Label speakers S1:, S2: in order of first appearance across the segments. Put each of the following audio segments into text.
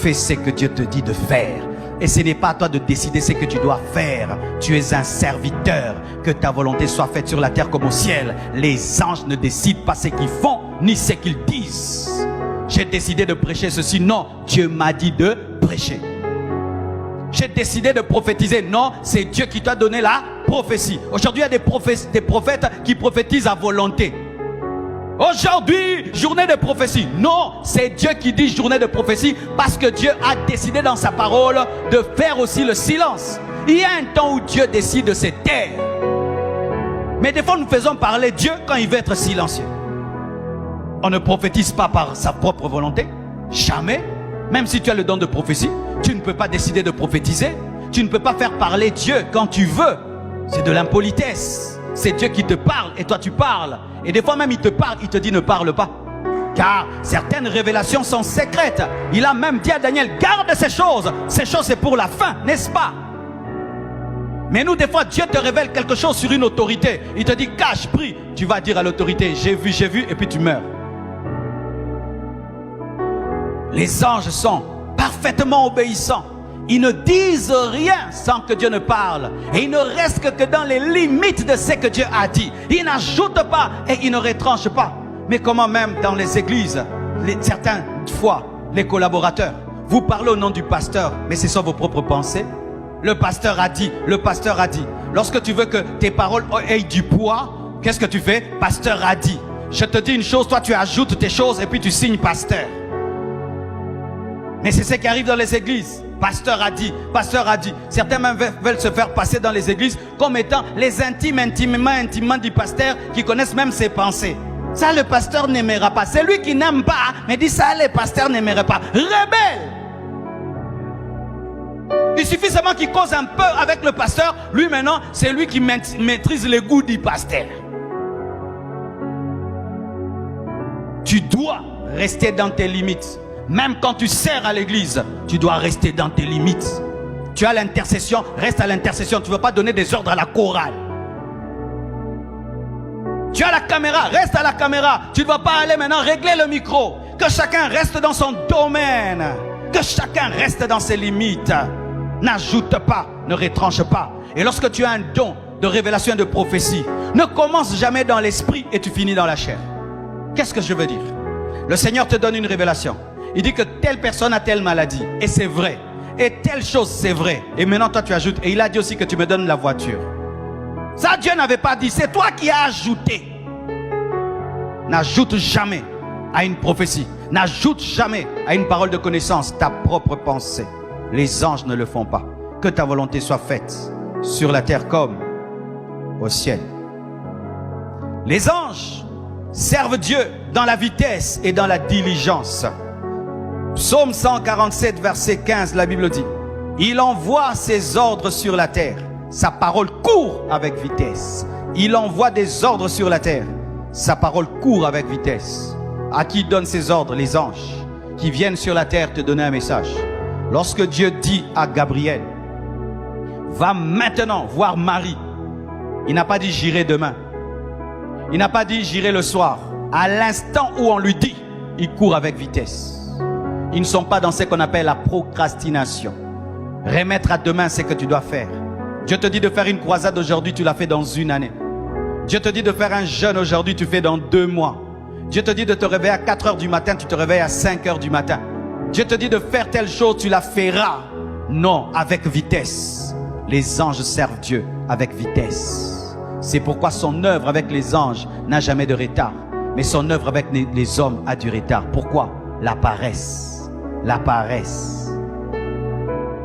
S1: fais ce que Dieu te dit de faire. Et ce n'est pas à toi de décider ce que tu dois faire. Tu es un serviteur. Que ta volonté soit faite sur la terre comme au ciel. Les anges ne décident pas ce qu'ils font, ni ce qu'ils disent. J'ai décidé de prêcher ceci. Non, Dieu m'a dit de prêcher. J'ai décidé de prophétiser. Non, c'est Dieu qui t'a donné la prophétie. Aujourd'hui, il y a des prophètes qui prophétisent à volonté. Aujourd'hui, journée de prophétie. Non, c'est Dieu qui dit journée de prophétie parce que Dieu a décidé dans sa parole de faire aussi le silence. Il y a un temps où Dieu décide de se taire. Mais des fois, nous faisons parler Dieu quand il veut être silencieux. On ne prophétise pas par sa propre volonté. Jamais. Même si tu as le don de prophétie, tu ne peux pas décider de prophétiser. Tu ne peux pas faire parler Dieu quand tu veux. C'est de l'impolitesse. C'est Dieu qui te parle et toi tu parles. Et des fois même il te parle, il te dit ne parle pas. Car certaines révélations sont secrètes. Il a même dit à Daniel, garde ces choses. Ces choses c'est pour la fin, n'est-ce pas? Mais nous des fois Dieu te révèle quelque chose sur une autorité. Il te dit cache, prie. Tu vas dire à l'autorité j'ai vu et puis tu meurs. Les anges sont parfaitement obéissants. Ils ne disent rien sans que Dieu ne parle. Et ils ne restent que dans les limites de ce que Dieu a dit. Ils n'ajoutent pas et ils ne retranchent pas. Mais comment même dans les églises, certaines fois, les collaborateurs, vous parlez au nom du pasteur, mais ce sont vos propres pensées. Le pasteur a dit, le pasteur a dit. Lorsque tu veux que tes paroles aient du poids, qu'est-ce que tu fais? Pasteur a dit. Je te dis une chose, toi tu ajoutes tes choses et puis tu signes pasteur. Mais c'est ce qui arrive dans les églises. Pasteur a dit, pasteur a dit. Certains même veulent se faire passer dans les églises comme étant les intimement du pasteur qui connaissent même ses pensées. Ça le pasteur n'aimera pas. C'est lui qui n'aime pas, mais dit ça les pasteurs n'aimeraient pas. Rebelle. Il suffit seulement qu'il cause un peu avec le pasteur. Lui maintenant, c'est lui qui maîtrise les goûts du pasteur. Tu dois rester dans tes limites. Même quand tu sers à l'église, tu dois rester dans tes limites. Tu as l'intercession, reste à l'intercession. Tu ne veux pas donner des ordres à la chorale. Tu as la caméra, reste à la caméra. Tu ne vas pas aller maintenant régler le micro. Que chacun reste dans son domaine. Que chacun reste dans ses limites. N'ajoute pas, ne retranche pas. Et lorsque tu as un don de révélation et de prophétie, ne commence jamais dans l'esprit et tu finis dans la chair. Qu'est-ce que je veux dire? Le Seigneur te donne une révélation. Il dit que telle personne a telle maladie. Et c'est vrai. Et telle chose, c'est vrai. Et maintenant, toi, tu ajoutes. Et il a dit aussi que tu me donnes la voiture. Ça, Dieu n'avait pas dit. C'est toi qui as ajouté. N'ajoute jamais à une prophétie. N'ajoute jamais à une parole de connaissance ta propre pensée. Les anges ne le font pas. Que ta volonté soit faite sur la terre comme au ciel. Les anges servent Dieu dans la vitesse et dans la diligence. Psaume 147, verset 15, la Bible dit, il envoie ses ordres sur la terre. Sa parole court avec vitesse. Il envoie des ordres sur la terre. Sa parole court avec vitesse. À qui donne ses ordres? Les anges qui viennent sur la terre te donner un message. Lorsque Dieu dit à Gabriel, va maintenant voir Marie. Il n'a pas dit j'irai demain. Il n'a pas dit j'irai le soir. À l'instant où on lui dit, il court avec vitesse. Ils ne sont pas dans ce qu'on appelle la procrastination. Remettre à demain ce que tu dois faire. Dieu te dit de faire une croisade aujourd'hui, tu l'as fait dans une année. Dieu te dit de faire un jeûne aujourd'hui, tu fais dans 2 mois. Dieu te dit de te réveiller à 4 heures du matin, tu te réveilles à 5 heures du matin. Dieu te dit de faire telle chose, tu la feras. Non, avec vitesse. Les anges servent Dieu avec vitesse. C'est pourquoi son œuvre avec les anges n'a jamais de retard. Mais son œuvre avec les hommes a du retard. Pourquoi? La paresse. La paresse.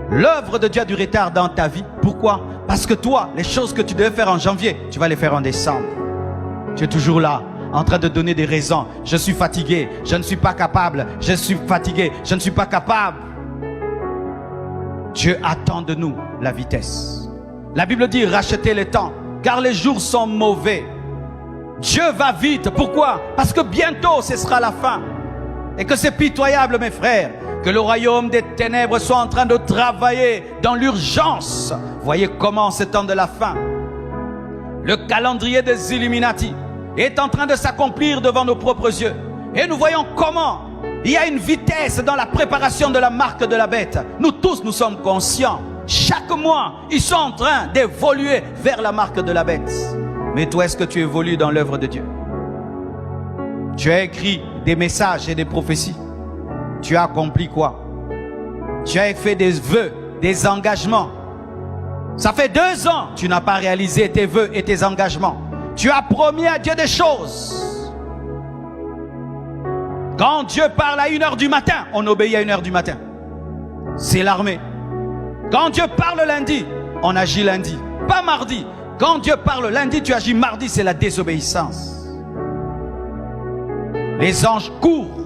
S1: L'œuvre de Dieu a du retard dans ta vie. Pourquoi? Parce que toi, les choses que tu devais faire en janvier, tu vas les faire en décembre. Tu es toujours là, en train de donner des raisons. Je suis fatigué, je ne suis pas capable. Je suis fatigué, je ne suis pas capable. Dieu attend de nous la vitesse. La Bible dit rachetez le temps, car les jours sont mauvais. Dieu va vite. Pourquoi? Parce que bientôt ce sera la fin. Et que c'est pitoyable, mes frères, que le royaume des ténèbres soit en train de travailler dans l'urgence. Voyez comment en ce temps de la fin, le calendrier des Illuminati est en train de s'accomplir devant nos propres yeux. Et nous voyons comment Il y a une vitesse dans la préparation de la marque de la bête. Nous tous, nous sommes conscients. Chaque mois, ils sont en train d'évoluer vers la marque de la bête. Mais toi, est-ce que tu évolues dans l'œuvre de Dieu? Tu as écrit des messages et des prophéties. Tu as accompli quoi? Tu as fait des vœux, des engagements. Ça fait 2 ans, tu n'as pas réalisé tes vœux et tes engagements. Tu as promis à Dieu des choses. Quand Dieu parle à 1h du matin, on obéit à 1h du matin. C'est l'armée. Quand Dieu parle lundi, on agit lundi, pas mardi. Quand Dieu parle lundi, tu agis mardi, c'est la désobéissance. Les anges courent.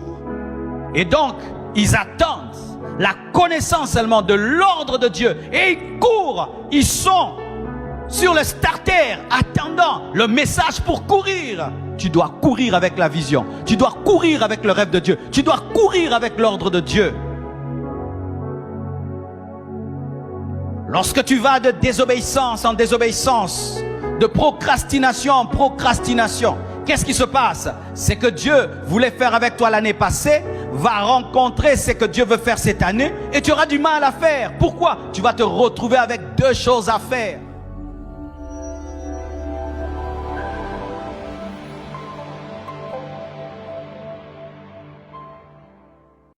S1: Et donc, ils attendent la connaissance seulement de l'ordre de Dieu. Et ils courent. Ils sont sur le starter, attendant le message pour courir. Tu dois courir avec la vision. Tu dois courir avec le rêve de Dieu. Tu dois courir avec l'ordre de Dieu. Lorsque tu vas de désobéissance en désobéissance, de procrastination en procrastination, qu'est-ce qui se passe? C'est que Dieu voulait faire avec toi l'année passée, va rencontrer ce que Dieu veut faire cette année et tu auras du mal à faire. Pourquoi? Tu vas te retrouver avec 2 choses à faire.